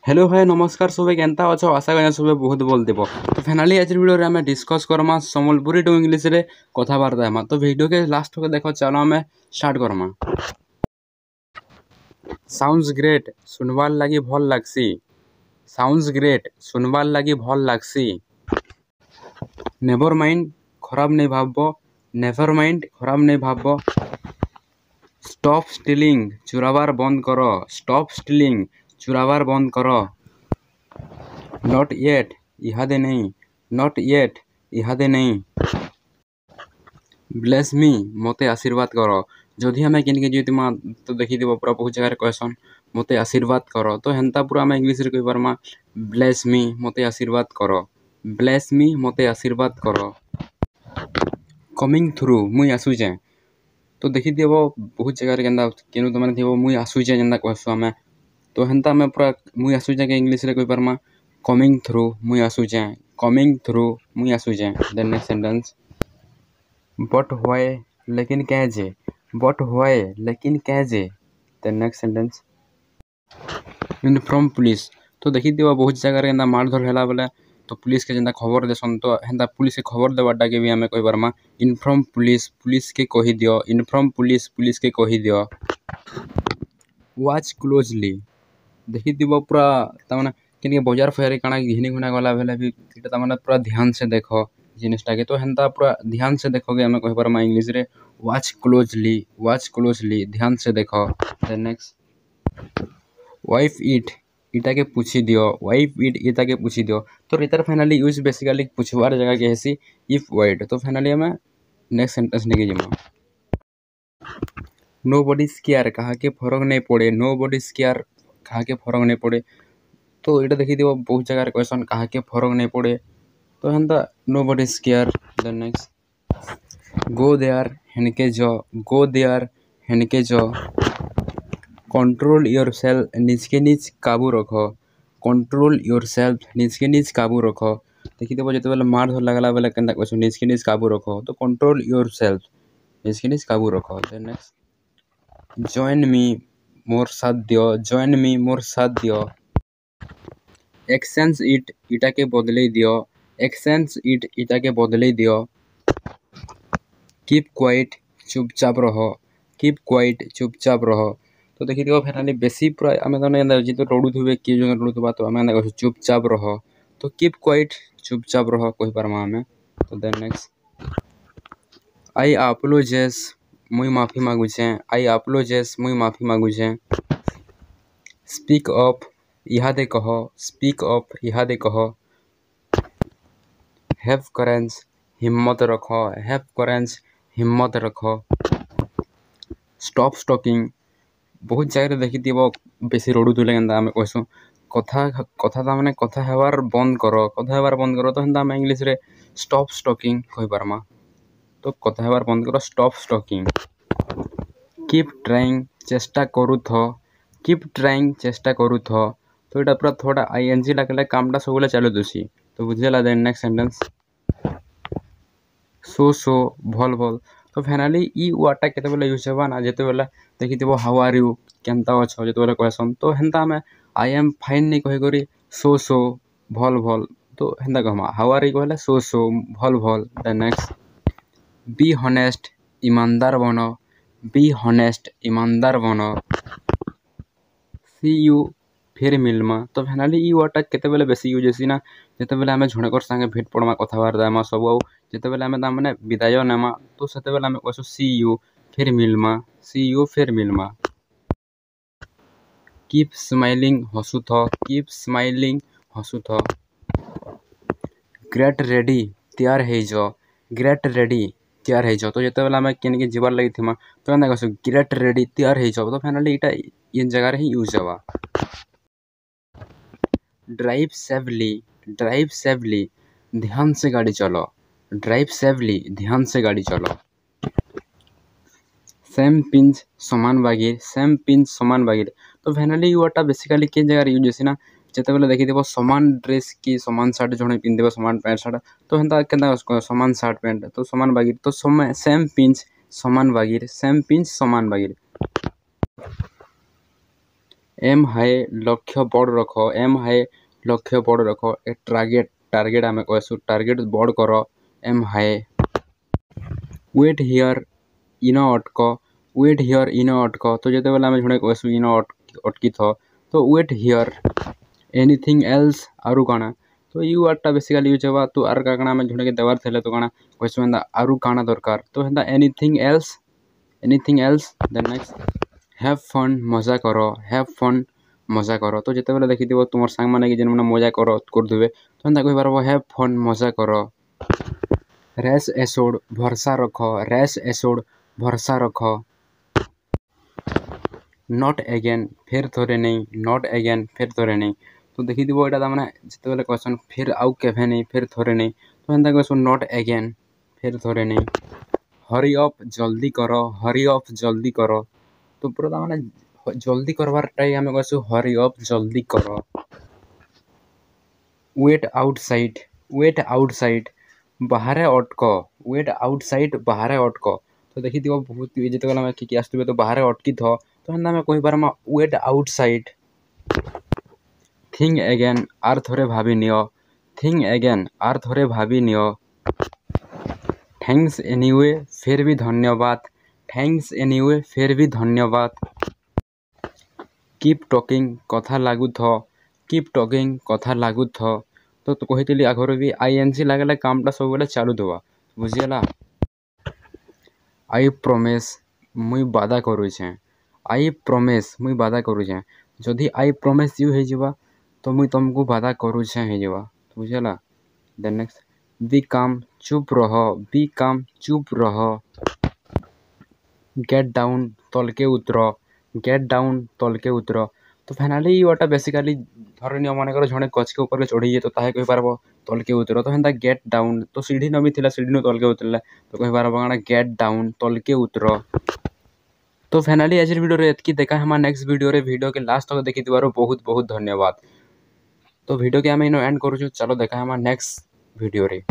Hello hi नमस्कार सब केनता अच्छ आशा करें सब बहुत बोल देव तो फाइनाली आज वीडियो आम डिस्कस करमा सम्बलपुरी टू इंग्लीश रे कथबार्ता हेमा तो वीडियो के लास्ट को देख चलो आम start Karma. Sounds great Sunuwar लगी भल लगसी। साउंड्स ग्रेट सुनवार लगी भल लगसी। नेवर माइंड खराब नहीं भाव। नेवर माइंड खराब नहीं भाव। स्टॉप स्टीलिंग चुराबार बंद करो। स्टॉप स्टीलिंग चुराबार बंद करो। नॉट येट इहादे नहीं। नॉट येट इहादे नहीं। ब्लेस मी मते आशीर्वाद करो। जदि आम किनके जीतमा तो देखीदेव पूरा बहुत जगह कहसन मते आशीर्वाद करो तो हेन्ता पूरा आम इंग्लीश रे कहि पारमा ब्लेस मी मते आशीर्वाद करो। ब्लेस मी मते आशीर्वाद करो। कमिंग थ्रू मुई आसुचे तो देखीदेव बहुत जगह केन्ता केनु तो माने मुई आसुचे जेन्ता कहसु आम तो हेन्ता आम पूरा मुई आसुचे के इंग्लीश रे कहि पारमा कमिंग थ्रू मुई आसुचे। कमिंग थ्रू मुई आसुचे। The next sentence but why लेकिन कैजे। बट व्हाई लेकिन कैजे। The next sentence inform police तो देखीदेव बहुत जगह केन्ता मारधर होला बेले तो पुलिस के जेन्ता खबर देसन तो हेन्ता पुलिस के खबर देवाटा के भी आम कहि पारमा इनफ्रॉम पुलिस पुलिस के कहि दियो। इनफ्रॉम पुलिस पुलिस के कहि दियो। वॉच क्लोजली देखीदेव पूरा तमाने किनके बाजार फेयर काना घिनी घुना गला बेले भी इटा तमाने पूरा ध्यान से देखो जिनिसटा के तो हेन्ता पूरा ध्यान से देखो के आम कहि पारमा इंग्लिश रे वॉच क्लोजली। वॉच क्लोजली ध्यान से देखो। द नेक्स्ट वाइफ इट इटा के पूछी दियो। वाइफ इट इटा के पूछी दियो तो इतार फाइनली यूज बेसिकली पूछवार जगह के हेसी इफ वाइड तो फाइनली आम नेक्स्ट सेंटेंस निके जिमा नो बडी स्केयर कहा के फरक नहीं पड़े। नो बडी स्केयर कहा के फरक नहीं पड़े तो इटा देखीदेव बहुत जगह क्वेश्चन कहा के फरक नहीं पड़े तो हेन्ता nobody scare. The next go there हेनके जो। गो देयर हेनके जो। कंट्रोल योर सेल्फ निज के निज काबू रखो। कंट्रोल योर सेल्फ निज के निज काबू रखो देखीदेव जो बेले मार धर लगला बेले केन्ता कहसु निज के निज काबू रखो तो कंट्रोल योर सेल्फ निज के निज काबू रखो। द नेक्स्ट जॉइन मी मोर साथ दियो। जॉइन मी मोर साथ दियो। एक्सचेंज इट इटा के बदले दियो। एक्सचेंज इट इटा के बदले दियो। कीप क्वाइट चुपचाप रहो। कीप क्वाइट चुपचाप रहो तो देखीदेव फाइनली बेसी पूरा आम जी रड़ू थे किए जो रड़ुवा तो आम कहूँ चुपचाप रहो तो कीप क्वाइट चुपचाप रहो कहि पारमा आम। तो द नेक्स्ट आई अपोलोजाइज मुई माफी मागुछे। आई अपोलोजाइज मुई माफी मागुछे। स्पीक अप इहादे कहो। स्पीक अप इहादे कहो। हैव करेंज हिम्मत रखो। हैव करेंज हिम्मत रखो। स्टॉप स्टॉकिंग बहुत जगह देखीदेव बेसी रड़ू तुले केन्ता आम कहसु कथा कथा तामाने कथा हेबार बंद करो। कथा हेबार बंद करो तो हेन्ता आम इंग्लिश रे स्टॉप स्टॉकिंग कहि पारमा तो कथा हेबार बंद करो स्टॉप स्टॉकिंग। कीप ट्राइंग चेष्टा करूथ। कीप ट्राइंग चेष्टा करूथ तो इटा पूरा थोड़ा आईएनजी लागले कामटा सबले चालू दुसी तो बुझेला। द नेक्स्ट सेंटेंस सो भल भल तो फाइनली ई वर्डटा केते बेले यूज हेबा ना जेते बेले देखीदेव हाउ आर यू केन्ता अच्छ जेते बेले कहसन तो हेन्ता आम आई एम फाइन नहीं कहि करी सो भल भल तो हेन्ता कहमा हाउ आर यू कहले सो भल भल। द नेक्स्ट बी हनेस्ट ईमानदार बनो। बी हनेस्ट ईमानदार बनो। सी यू फिर मिलमा तो फाइनली ई वर्डटा केते बेले बेसी यूज हेसी ना जेते बेले आम झणकर संगे भेट पड़मा कथबार्ता हेमा सब आउ जेते बेले आम तामाने विदाय नेमा तो सेते बेले आम कहसु सी यू फिर मिलमा। सी यू फिर मिलमा। कीप स्माइलिंग हसुथ। कीप स्माइलिंग हसुथ। गेट रेडी तैयार है जो। गेट रेडी तैयार है जो तो जेते बेले आम केनके जीवार लगी थिमा तो एंता कहसु गेट रेडी तैयार है जो तो फाइनली इटा इन जगह रे ही यूज हेबा। ड्राइव सेवली। ड्राइव सेवली ध्यान से गाड़ी चलो। ड्राइव सेवली ध्यान से गाड़ी चलो। सेम पिंच समान बागिर। सेम पिंच समान बागिर तो फाइनली वर्डटा बेसिकली के जगह यूज हेसी ना जेते बेले देखीदेव समान ड्रेस की समान शर्ट जणे पिंधेबे समान पैंट शर्ट तो हेन्ता केन्ता समान शर्ट पैंट तो समान बागिर तो सेम पिंच समान बागिर। सेम पिंच समान बागिर। एम हाई लक्ष्य बड़ रख, एम हाई लक्ष्य बड़ रख, ए टार्गेट आम कहसु टार्गेट बड़ कर, एम हाई। वेट हियर इन अटक, वेट हियर इन अटक, तो जो आम जुड़े कहसु इन अटकी थ, तो वेट हियर। एनीथिंग एल्स आरु काना, तो यू वर्डटा बेसिकली यूज होगा, तो आर काना आम जुड़े देवार थे तो काना कहसु हेन्ता आरु काना दरकार, तो हेन्ता anything else, anything else. Then next have fun मजा कर, हैव फन मजा कर, तो जिते देखी तुम सांग मैंने जेन मैंने मजा करुवे तो हेन्ता कहि पारबो हैव फन मजा कर। रेस एसोड भरसा रख, रेस एसोड भरसा रख। नॉट एगेन फिर थोड़े नहीं, नॉट एगेन फिर थोड़े नहीं, तो देखी यहाँ मैंने जिते कहसन फिर आउ केभे नहीं फिर थोड़े नहीं, तो हेन्ता कहसु नॉट एगेन फिर थोड़े नहीं। हरी अप जल्दी कर, हरी अप जल्दी कर, तो पूरा मैंने जल्दी करवारटाई आम कहसु हरी अप जल्दी कर। वेट आउटसाइड, वेट आउटसाइड बाहर अटक, वेट आउटसाइड बाहर अटक, तो देखी बहुत जिते आम किए आसुवे तो बाहर अटकी थ, तो हेन्ता आम कहि पारमा वेट आउटसाइड। थिंक एगेन आर थोड़े भाभी नियो, थिंक एगेन आर थोड़े भाभी नियो। थैंक्स एनीवे फिर भी धन्यवाद, थैंक्स एनीवे फिर भी धन्यवाद। कीप टॉकिंग कथा लागू थ, कीप टॉकिंग कथा लागू थ, तो कही आगर भी आईएनजी लगे कामटा सब बेले चालू थवा, बुझीगला। आई प्रॉमिस मुई वादा करुछे, आई प्रॉमिस मुई वादा करुछे, जदि आई प्रॉमिस यू हो तो मुई तुमको वादा करुछे हो, बुझीगला। देन नेक्स्ट बी काम चुप रह, बी काम चुप रह। गेट डाउन तलके उतर, गेट डाउन तलके उतर, तो फाइनाली ये बेसिकली धर नि मन कर जड़े गच के ऊपर चढ़ी तो ताहे कहि पारबो तलके उतर, तो हेन्ता गेट डाउन, तो सीढ़ी नमी थिला सीढ़ी नु तलके उतरला तो कहि पारबो काना गेट डाउन तलके उतर। तो फाइनाली आज वीडियो रे एतकी, देखा हम नेक्स्ट वीडियो रे, वीडियो के लास्ट तक देखि बहुत बहुत धन्यवाद। तो वीडियो के आम इन एंड करूँ, चलो देखा हम नेक्स्ट वीडियो रे।